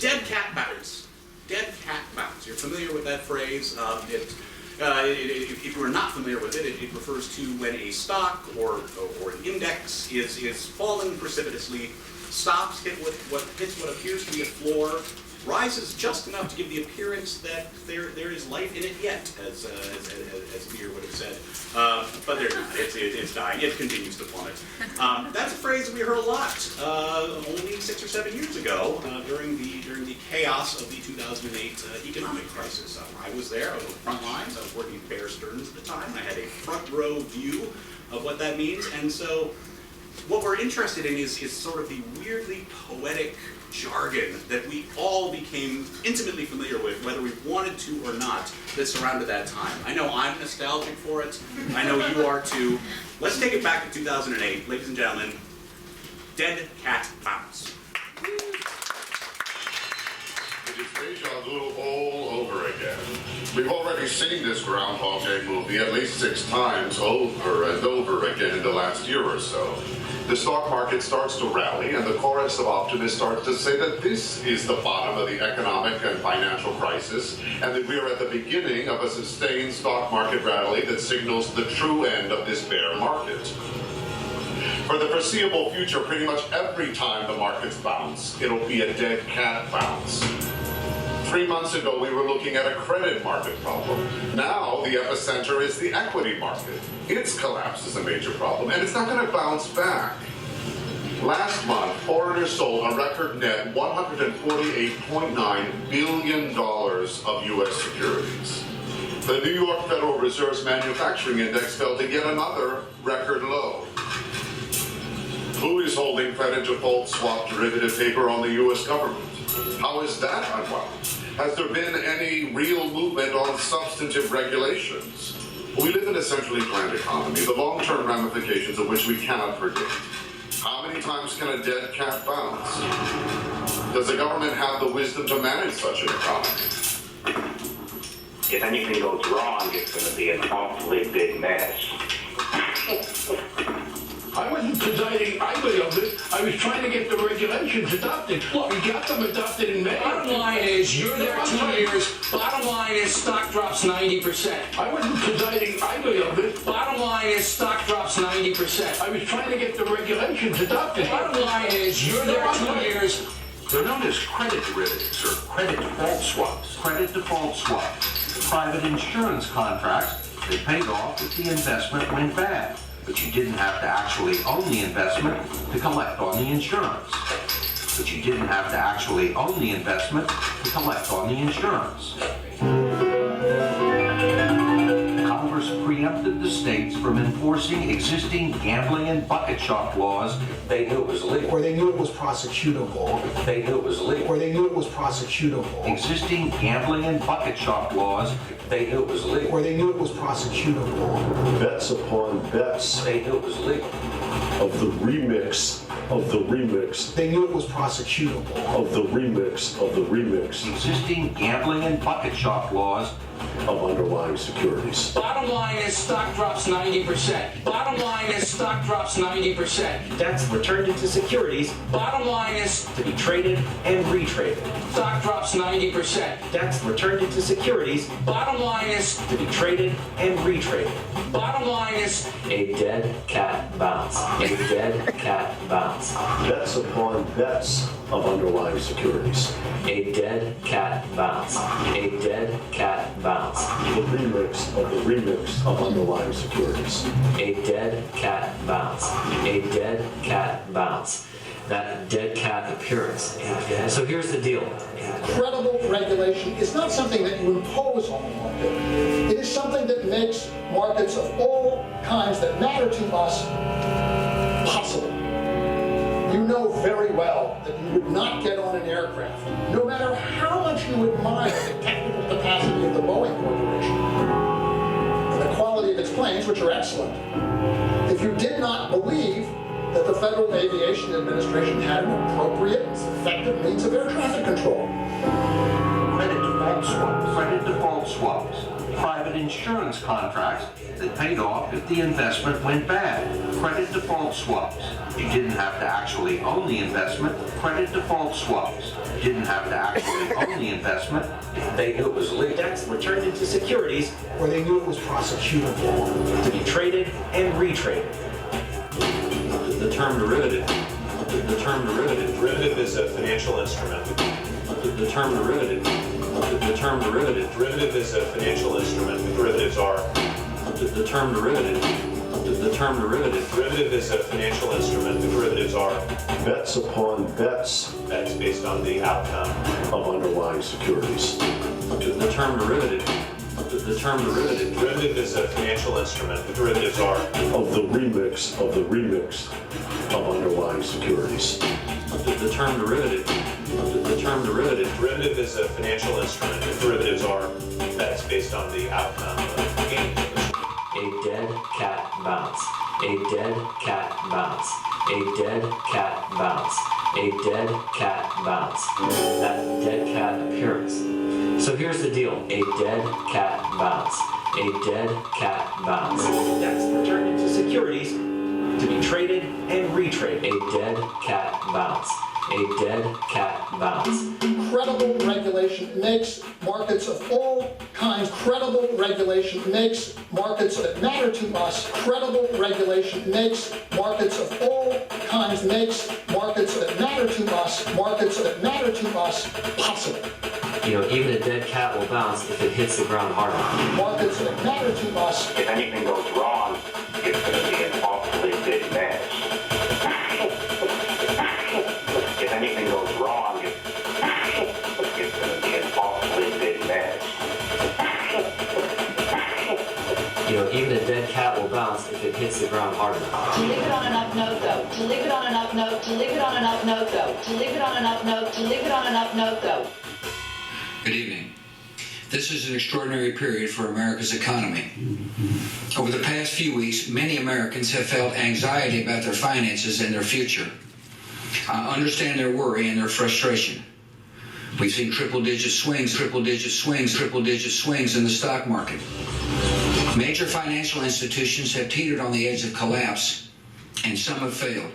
dead cat bounce. Dead cat bounce. You're familiar with that phrase. If you are not familiar with it, it refers to when a stock or an index is falling precipitously, stops, hits what appears to be a floor, rises just enough to give the appearance that there is life in it yet, as Beer would have said. But there's not. It's dying. It continues to plummet. That's a phrase that we heard a lot only 6 or 7 years ago during the chaos of the 2008 economic crisis. I was there. I was on the front lines. I was working at Bear Stearns at the time. I had a front row view of what that means. And so what we're interested in is sort of the weirdly poetic jargon that we all became intimately familiar with, whether we wanted to or not, that surrounded that time. I know I'm nostalgic for it. I know you are too. Let's take it back to 2008. Ladies and gentlemen, dead cat bounce. It is deja vu all over again. We've already seen this Groundhog Day movie at least 6 times over and over again in the last year or so. The stock market starts to rally, and the chorus of optimists starts to say that this is the bottom of the economic and financial crisis, and that we are at the beginning of a sustained stock market rally that signals the true end of this bear market. For the foreseeable future, pretty much every time the markets bounce, it'll be a dead cat bounce. 3 months ago, we were looking at a credit market problem. Now, the epicenter is the equity market. Its collapse is a major problem, and it's not going to bounce back. Last month, foreigners sold a record net $148.9 billion of U.S. securities. The New York Federal Reserve's manufacturing index fell to yet another record low. Who is holding credit default swap derivative paper on the U.S. government? How is that unwound? Has there been any real movement on substantive regulations? We live in a centrally planned economy, the long-term ramifications of which we cannot predict. How many times can a dead cat bounce? Does the government have the wisdom to manage such an economy? If anything goes wrong, it's going to be an awfully big mess. I wasn't presiding idly of it. I was trying to get the regulations adopted. Look, we got them adopted in May. Bottom line is, you're there 2 years. Bottom line is, stock drops 90%. I wasn't presiding idly of it. Bottom line is, stock drops 90%. I was trying to get the regulations adopted. Bottom line is, you're there 2 years. They're known as credit derivatives or credit default swaps. Credit default swaps. Private insurance contracts that paid off if the investment went bad. But you didn't have to actually own the investment to collect on the insurance. Congress preempted the states from enforcing existing gambling and bucket shop laws. They knew it was illegal. Or they knew it was prosecutable. They knew it was illegal. Or they knew it was prosecutable. Existing gambling and bucket shop laws. They knew it was illegal. Or they knew it was prosecutable. Bets upon bets. They knew it was illegal. Of the remix of the remix. They knew it was prosecutable. Of the remix of the remix. Existing gambling and bucket shop laws. Of underlying securities. Bottom line is, stock drops 90%. Bottom line is, stock drops 90%. Debts were turned into securities. Bottom line is, to be traded and retraded. Stock drops 90%. Debts were turned into securities. Bottom line is, to be traded and retraded. Bottom line is, A dead cat bounce. A dead cat bounce. Bets upon bets of underlying securities. A dead cat bounce. A dead cat bounce. The remix of underlying securities. A dead cat bounce. A dead cat bounce. That dead cat appearance. So here's the deal. Credible regulation is not something that you impose on the market. It is something that makes markets of all kinds that matter to us possible. You know very well that you would not get on an aircraft, no matter how much you admire the technical capacity of the Boeing Corporation and the quality of its planes, which are excellent, if you did not believe that the Federal Aviation Administration had an appropriate and effective means of air traffic control. Credit default swaps. Credit default swaps. Private insurance contracts that paid off if the investment went bad. Credit default swaps. You didn't have to actually own the investment. Credit default swaps. You didn't have to actually own the investment. They knew it was illegal. Debts were turned into securities or they knew it was prosecutable, to be traded and retraded. The term derivative. The term derivative. Derivative is a financial instrument. The term derivative. The term derivative. Derivative is a financial instrument. Derivatives are. The term derivative. The term derivative. Derivative is a financial instrument. The derivatives are Bets upon bets bets based on the outcome of underlying securities. The term derivative. The term derivative. Derivative is a financial instrument. The derivatives are Of the remix of underlying securities. The term derivative. The term derivative. Derivative is a financial instrument. The derivatives are bets based on the outcome of the game. A dead cat bounce. A dead cat bounce. A dead cat bounce. A dead cat bounce. That dead cat appearance. So here's the deal. A dead cat bounce. A dead cat bounce. Debts were turned into securities to be traded and retraded. A dead cat bounce. A dead cat bounce. Credible regulation makes markets of all kinds. Credible regulation makes markets that matter to us. Credible regulation makes markets of all kinds, makes markets that matter to us, markets that matter to us possible. You know, even a dead cat will bounce if it hits the ground hard enough. Markets that matter to us. If anything goes wrong, it's going to be an awfully big mess. If anything goes wrong, it's going to be an awfully big mess. You know, even a dead cat will bounce if it hits the ground hard enough. To leave it on an up note though. To leave it on an up note. To leave it on an up note though. To leave it on an up note. To leave it on an up note though. Good evening. This is an extraordinary period for America's economy. Over the past few weeks, many Americans have felt anxiety about their finances and their future. I understand their worry and their frustration. We've seen triple-digit swings in the stock market. Major financial institutions have teetered on the edge of collapse, and some have failed.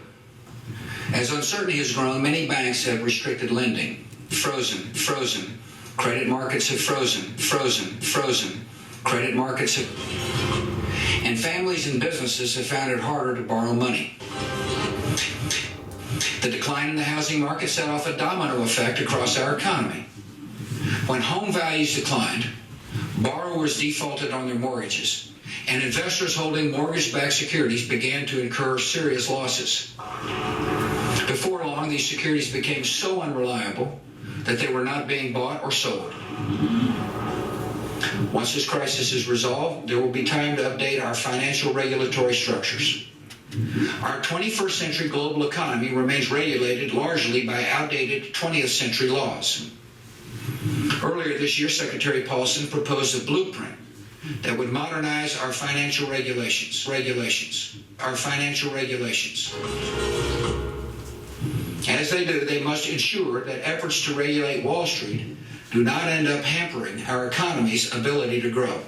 As uncertainty has grown, many banks have restricted lending. Frozen. Credit markets have frozen. Credit markets have... And families and businesses have found it harder to borrow money. The decline in the housing market set off a domino effect across our economy. When home values declined, borrowers defaulted on their mortgages, and investors holding mortgage-backed securities began to incur serious losses. Before long, these securities became so unreliable that they were not being bought or sold. Once this crisis is resolved, there will be time to update our financial regulatory structures. Our 21st century global economy remains regulated largely by outdated 20th century laws. Earlier this year, Secretary Paulson proposed a blueprint that would modernize our financial regulations. As they do, they must ensure that efforts to regulate Wall Street do not end up hampering our economy's ability to grow.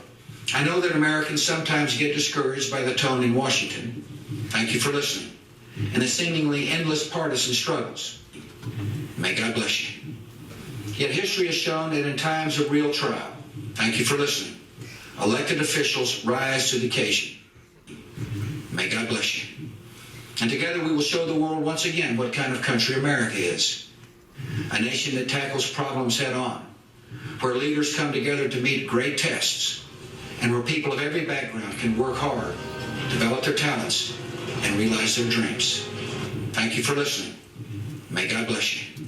I know that Americans sometimes get discouraged by the tone in Washington. Thank you for listening. And the seemingly endless partisan struggles. May God bless you. Yet history has shown that in times of real trial, thank you for listening, elected officials rise to the occasion. May God bless you. And together we will show the world once again what kind of country America is. A nation that tackles problems head on, where leaders come together to meet great tests, and where people of every background can work hard, develop their talents, and realize their dreams. Thank you for listening. May God bless you.